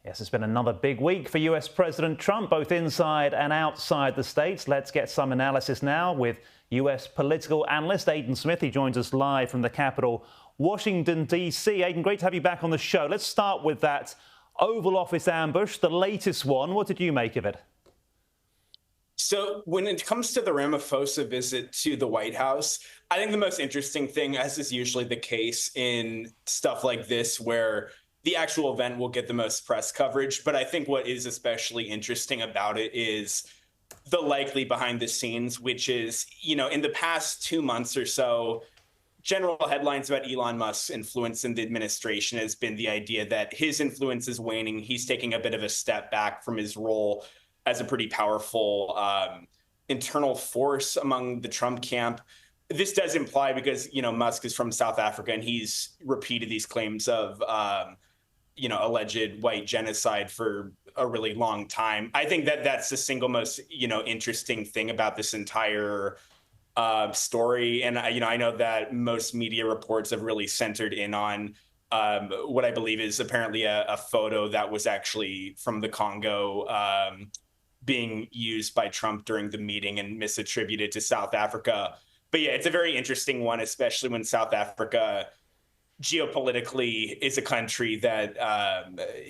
Yes, it's been another big week for US President Trump, both inside and outside the States. Let's get some analysis now with US political analyst Aidan Smith. He joins us live from the Capitol, Washington, D.C. Aidan, great to have you back on the show. Let's start with that Oval Office ambush, the latest one. What did you make of it? So when it comes to the Ramaphosa visit to the White House, I think the most interesting thing, as is usually the case in stuff like this, where the actual event will get the most press coverage. But I think what is especially interesting about it is the likely behind the scenes, which is, in the past 2 months or so, general headlines about Elon Musk's influence in the administration has been the idea that his influence is waning. He's taking a bit of a step back from his role as a pretty powerful internal force among the Trump camp. This does imply, because, Musk is from South Africa and he's repeated these claims of, alleged white genocide for a really long time. I think that that's the single most, interesting thing about this entire story. And, I know that most media reports have really centered in on what I believe is apparently a photo that was actually from the Congo being used by Trump during the meeting and misattributed to South Africa. But yeah, it's a very interesting one, especially when South Africa geopolitically is a country that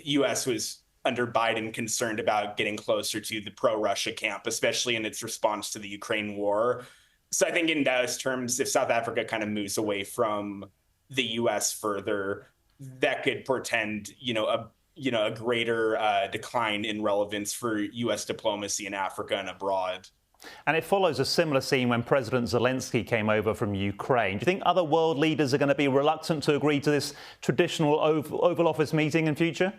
U.S. was under Biden concerned about getting closer to the pro-Russia camp, especially in its response to the Ukraine war. So I think in those terms, if South Africa kind of moves away from the U.S. further, that could portend, a greater decline in relevance for U.S. diplomacy in Africa and abroad. And it follows a similar scene when President Zelensky came over from Ukraine. Do you think other world leaders are going to be reluctant to agree to this traditional Oval Office meeting in future?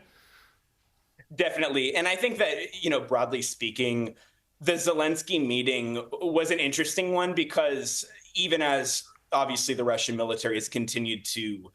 Definitely. And I think that, broadly speaking, the Zelensky meeting was an interesting one because even as obviously the Russian military has continued to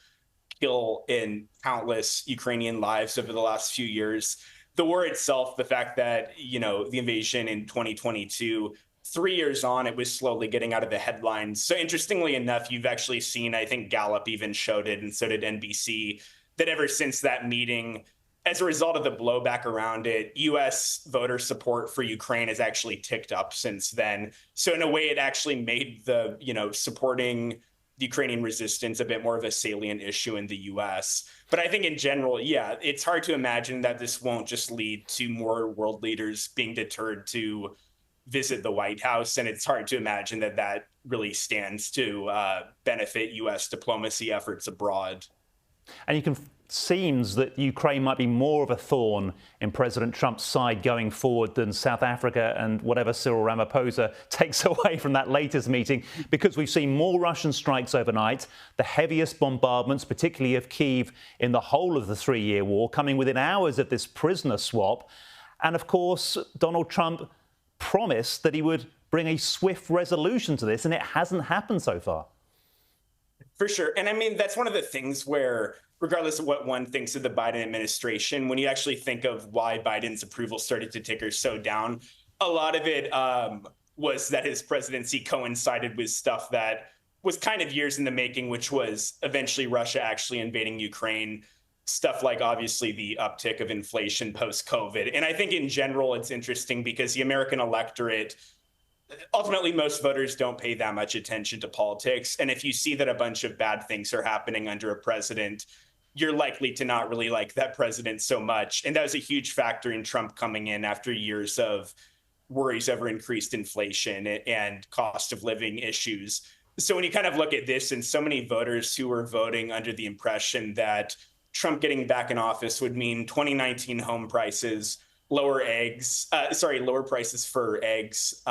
kill in countless Ukrainian lives over the last few years, the war itself, the fact that, the invasion in 2022, 3 years on, it was slowly getting out of the headlines. So interestingly enough, you've actually seen, I think Gallup even showed it, and so did NBC, that ever since that meeting, as a result of the blowback around it, U.S. voter support for Ukraine has actually ticked up since then. So in a way, it actually made the, supporting the Ukrainian resistance a bit more of a salient issue in the U.S. But I think in general, yeah, it's hard to imagine that this won't just lead to more world leaders being deterred to visit the White House. And it's hard to imagine that that really stands to benefit U.S. diplomacy efforts abroad. And you can seems that Ukraine might be more of a thorn in President Trump's side going forward than South Africa and whatever Cyril Ramaphosa takes away from that latest meeting, because we've seen more Russian strikes overnight, the heaviest bombardments, particularly of Kyiv in the whole of the 3-year war, coming within hours of this prisoner swap. And of course, Donald Trump promised that he would bring a swift resolution to this, and it hasn't happened so far. For sure. And I mean, that's one of the things where, regardless of what one thinks of the Biden administration, when you actually think of why Biden's approval started to ticker so down, a lot of it was that his presidency coincided with stuff that was kind of years in the making, which was eventually Russia actually invading Ukraine, stuff like obviously the uptick of inflation post-COVID. And I think in general, it's interesting because the American electorate, ultimately, most voters don't pay that much attention to politics. And if you see that a bunch of bad things are happening under a president, you're likely to not really like that president so much. And that was a huge factor in Trump coming in after years of worries over increased inflation and cost of living issues. So when you kind of look at this, and so many voters who were voting under the impression that Trump getting back in office would mean 2019 home prices, lower prices for eggs,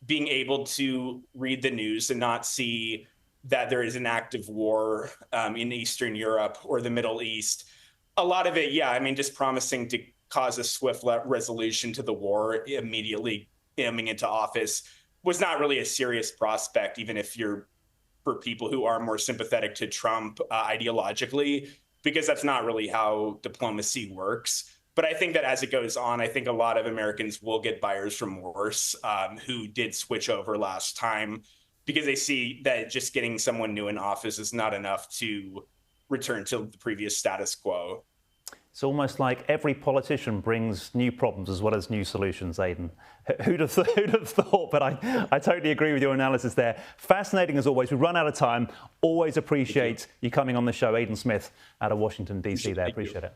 being able to read the news and not see that there is an active war in Eastern Europe or the Middle East. A lot of it, just promising to cause a swift resolution to the war immediately coming into office was not really a serious prospect, even if you're for people who are more sympathetic to Trump ideologically, because that's not really how diplomacy works. But I think that as it goes on, I think a lot of Americans will get buyer's remorse who did switch over last time, because they see that just getting someone new in office is not enough to return to the previous status quo. It's almost like every politician brings new problems as well as new solutions, Aidan. Who'd have thought? But I totally agree with your analysis there. Fascinating as always. We've run out of time. Always appreciate you coming on the show. Aidan Smith out of Washington, D.C. there. Appreciate it.